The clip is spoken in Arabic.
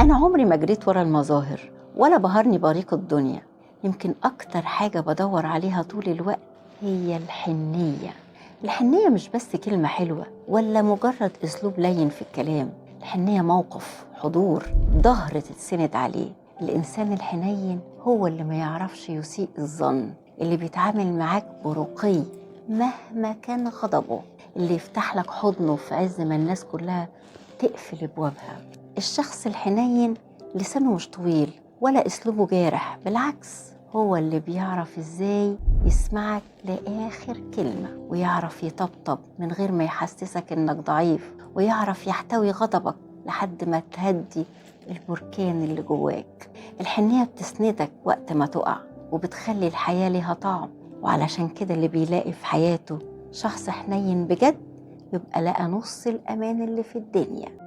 أنا عمري ما جريت ورا المظاهر ولا بهرني بريق الدنيا. يمكن أكتر حاجة بدور عليها طول الوقت هي الحنية. الحنية مش بس كلمة حلوة ولا مجرد أسلوب لين في الكلام. الحنية موقف، حضور، ظهر تتسند عليه. الإنسان الحنين هو اللي ما يعرفش يسيء الظن، اللي بيتعامل معاك برقي مهما كان غضبه، اللي يفتح لك حضنه في عز ما الناس كلها تقفل ابوابها. الشخص الحنين لسانه مش طويل ولا اسلوبه جارح، بالعكس هو اللي بيعرف ازاي يسمعك لاخر كلمه، ويعرف يطبطب من غير ما يحسسك انك ضعيف، ويعرف يحتوي غضبك لحد ما تهدي البركان اللي جواك. الحنيه بتسندك وقت ما تقع وبتخلي الحياه ليها طعم. وعلشان كده اللي بيلاقي في حياته شخص حنين بجد يبقى لقى نص الأمان اللي في الدنيا.